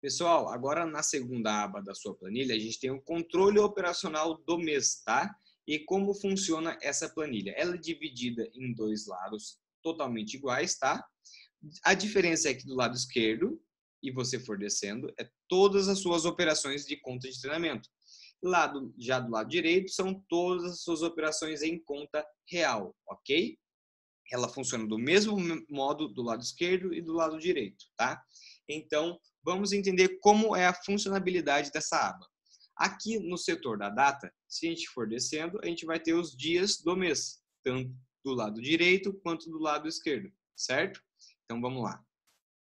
Pessoal, agora na segunda aba da sua planilha, a gente tem o controle operacional do mês, tá? E como funciona essa planilha? Ela é dividida em dois lados totalmente iguais, tá? A diferença é que do lado esquerdo, e você for descendo, é todas as suas operações de conta de treinamento. Já do lado direito, são todas as suas operações em conta real, ok? Ela funciona do mesmo modo do lado esquerdo e do lado direito, tá? Então, vamos entender como é a funcionalidade dessa aba. Aqui no setor da data, se a gente for descendo, a gente vai ter os dias do mês, tanto do lado direito quanto do lado esquerdo, certo? Então, vamos lá.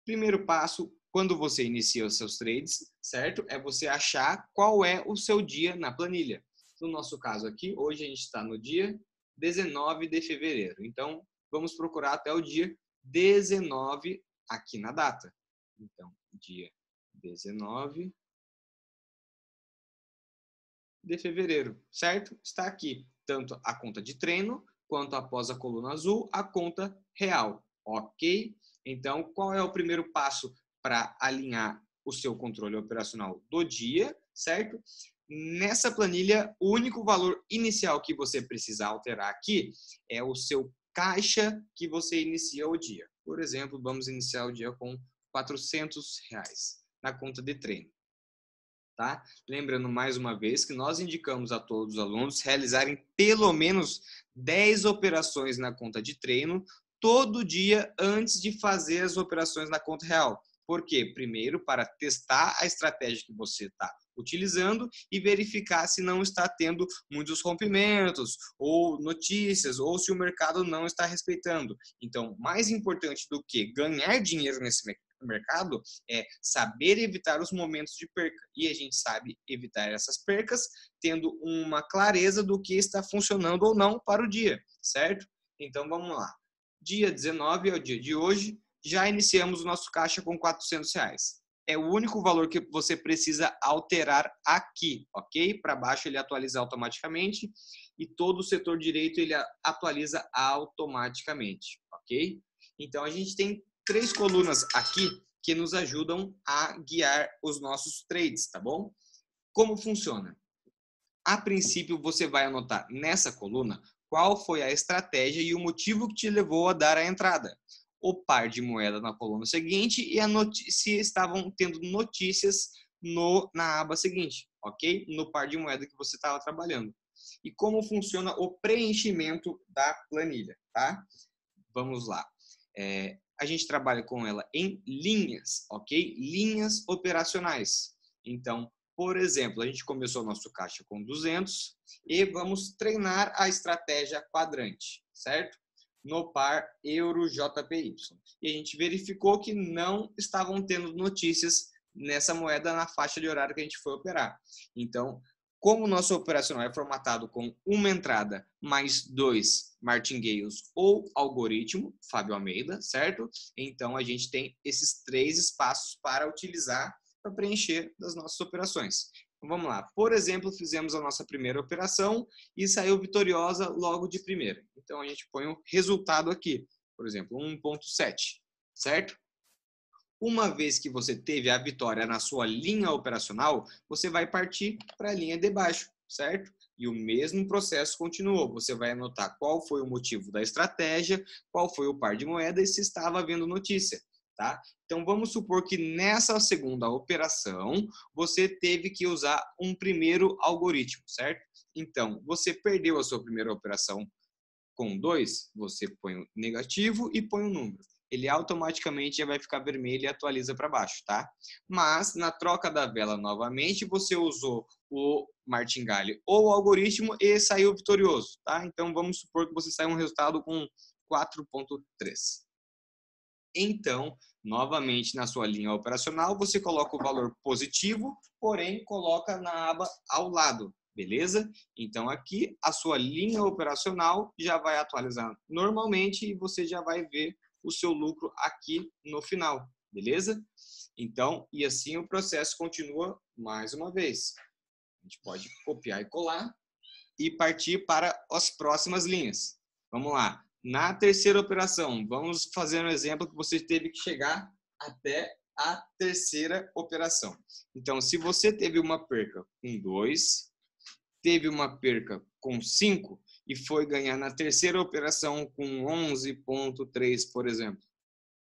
Primeiro passo, quando você inicia os seus trades, certo? É você achar qual é o seu dia na planilha. No nosso caso aqui, hoje a gente está no dia 19 de fevereiro. Então, vamos procurar até o dia 19 aqui na data. Então, dia 19 de fevereiro, certo? Está aqui tanto a conta de treino, quanto após a coluna azul, a conta real, ok? Então, qual é o primeiro passo para alinhar o seu controle operacional do dia, certo? Nessa planilha, o único valor inicial que você precisa alterar aqui é o seu caixa que você inicia o dia. Por exemplo, vamos iniciar o dia com R$ 400 na conta de treino. Tá? Lembrando mais uma vez que nós indicamos a todos os alunos realizarem pelo menos 10 operações na conta de treino todo dia antes de fazer as operações na conta real. Por quê? Primeiro, para testar a estratégia que você está utilizando e verificar se não está tendo muitos rompimentos ou notícias ou se o mercado não está respeitando. Então, mais importante do que ganhar dinheiro nesse mercado é saber evitar os momentos de perca. E a gente sabe evitar essas percas tendo uma clareza do que está funcionando ou não para o dia, certo? Então vamos lá. Dia 19 é o dia de hoje, já iniciamos o nosso caixa com R$ 400. É o único valor que você precisa alterar aqui, ok? Para baixo ele atualiza automaticamente e todo o setor direito ele atualiza automaticamente, ok? Então a gente tem 3 colunas aqui que nos ajudam a guiar os nossos trades, tá bom? Como funciona? A princípio, você vai anotar nessa coluna qual foi a estratégia e o motivo que te levou a dar a entrada. O par de moeda na coluna seguinte e se estavam tendo notícias na aba seguinte, ok? No par de moeda que você estava trabalhando. E como funciona o preenchimento da planilha, tá? Vamos lá. A gente trabalha com ela em linhas, ok? Linhas operacionais. Então, por exemplo, a gente começou nosso caixa com 200 e vamos treinar a estratégia quadrante, certo? No par Euro-JPY. E a gente verificou que não estavam tendo notícias nessa moeda na faixa de horário que a gente foi operar. Então, como o nosso operacional é formatado com uma entrada mais 2 martingales ou algoritmo, Fábio Almeida, certo? Então, a gente tem esses 3 espaços para utilizar para preencher das nossas operações. Então, vamos lá. Por exemplo, fizemos a nossa primeira operação e saiu vitoriosa logo de primeira. Então, a gente põe o resultado aqui. Por exemplo, 1,7, certo? Uma vez que você teve a vitória na sua linha operacional, você vai partir para a linha de baixo, certo? E o mesmo processo continuou. Você vai anotar qual foi o motivo da estratégia, qual foi o par de moeda e se estava havendo notícia, tá? Então, vamos supor que nessa segunda operação, você teve que usar um primeiro algoritmo, certo? Então, você perdeu a sua primeira operação com 2, você põe o negativo e põe o número. Ele automaticamente já vai ficar vermelho e atualiza para baixo, tá? Mas, na troca da vela novamente, você usou o martingale ou o algoritmo e saiu vitorioso, tá? Então, vamos supor que você saiu um resultado com 4,3. Então, novamente na sua linha operacional, você coloca o valor positivo, porém coloca na aba ao lado, beleza? Então aqui a sua linha operacional já vai atualizar normalmente e você já vai ver o seu lucro aqui no final, beleza? Então, e assim o processo continua mais uma vez. A gente pode copiar e colar e partir para as próximas linhas. Vamos lá. Na terceira operação, vamos fazer um exemplo que você teve que chegar até a terceira operação. Então, se você teve uma perca com 2, teve uma perca com 5 e foi ganhar na terceira operação com 11,3, por exemplo,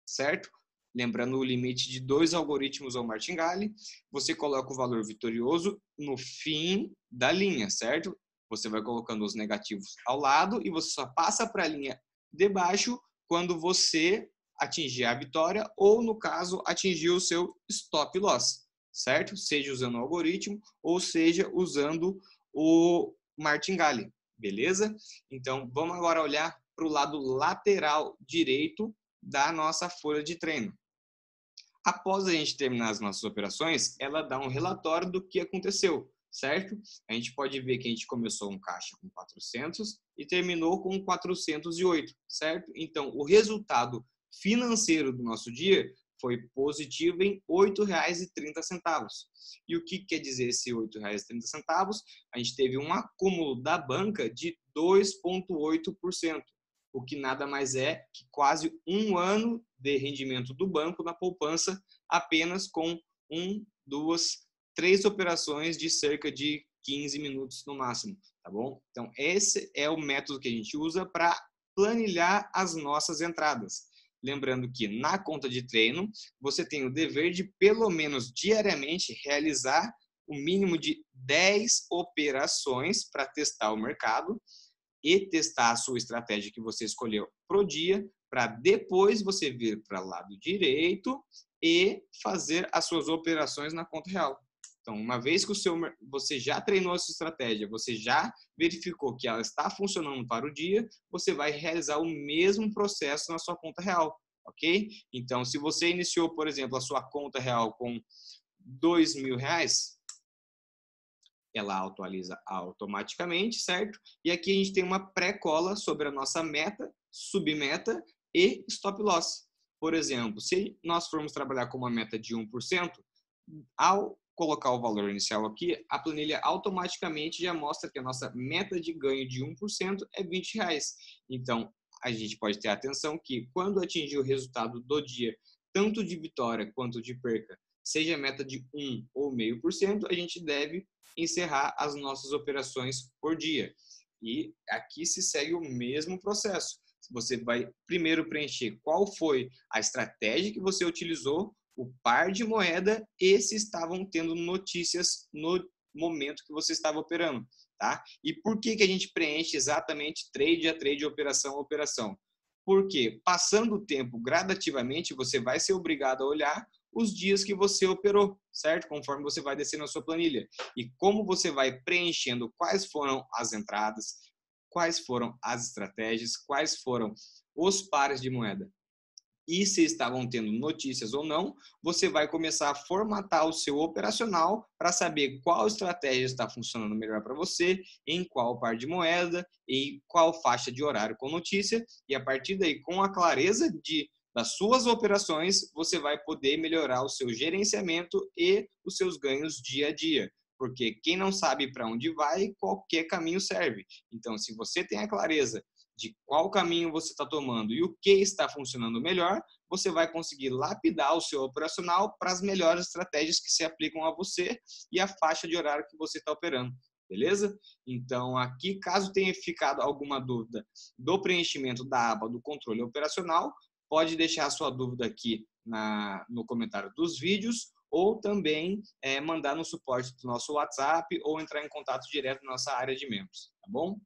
certo? Lembrando o limite de 2 algoritmos ou martingale, você coloca o valor vitorioso no fim da linha, certo? Você vai colocando os negativos ao lado e você só passa para a linha de baixo quando você atingir a vitória ou, no caso, atingir o seu stop loss, certo? Seja usando o algoritmo ou seja usando o martingale, beleza? Então, vamos agora olhar para o lado lateral direito da nossa folha de treino. Após a gente terminar as nossas operações, ela dá um relatório do que aconteceu, certo? A gente pode ver que a gente começou um caixa com 400 e terminou com 408, certo? Então, o resultado financeiro do nosso dia foi positivo em R$ 8,30. E o que quer dizer esse R$ 8,30? A gente teve um acúmulo da banca de 2,8%. O que nada mais é que quase um ano de rendimento do banco na poupança, apenas com 1, 2, 3 operações de cerca de 15 minutos no máximo, tá bom? Então, esse é o método que a gente usa para planilhar as nossas entradas. Lembrando que na conta de treino, você tem o dever de, pelo menos diariamente, realizar o mínimo de 10 operações para testar o mercado e testar a sua estratégia que você escolheu pro dia, para depois você vir para o lado direito e fazer as suas operações na conta real. Então, uma vez que você já treinou a sua estratégia, você já verificou que ela está funcionando para o dia, você vai realizar o mesmo processo na sua conta real, ok? Então, se você iniciou, por exemplo, a sua conta real com R$ 2.000, ela atualiza automaticamente, certo? E aqui a gente tem uma pré-cola sobre a nossa meta, submeta e stop loss. Por exemplo, se nós formos trabalhar com uma meta de 1%, ao colocar o valor inicial aqui, a planilha automaticamente já mostra que a nossa meta de ganho de 1% é R$ 20. Então, a gente pode ter atenção que quando atingir o resultado do dia, tanto de vitória quanto de perca, seja a meta de 1 ou 0,5%, a gente deve encerrar as nossas operações por dia. E aqui se segue o mesmo processo. Você vai primeiro preencher qual foi a estratégia que você utilizou, o par de moeda e se estavam tendo notícias no momento que você estava operando, tá? E por que a gente preenche exatamente trade a trade, operação a operação? Porque passando o tempo gradativamente, você vai ser obrigado a olhar os dias que você operou, certo? Conforme você vai descendo a sua planilha. E como você vai preenchendo quais foram as entradas, quais foram as estratégias, quais foram os pares de moeda e se estavam tendo notícias ou não, você vai começar a formatar o seu operacional para saber qual estratégia está funcionando melhor para você, em qual par de moeda, em qual faixa de horário com notícia, e a partir daí, com a clareza das suas operações, você vai poder melhorar o seu gerenciamento e os seus ganhos dia a dia. Porque quem não sabe para onde vai, qualquer caminho serve. Então, se você tem a clareza de qual caminho você está tomando e o que está funcionando melhor, você vai conseguir lapidar o seu operacional para as melhores estratégias que se aplicam a você e a faixa de horário que você está operando. Beleza? Então, aqui, caso tenha ficado alguma dúvida do preenchimento da aba do controle operacional, pode deixar a sua dúvida aqui no comentário dos vídeos ou também mandar no suporte do nosso WhatsApp ou entrar em contato direto na nossa área de membros, tá bom?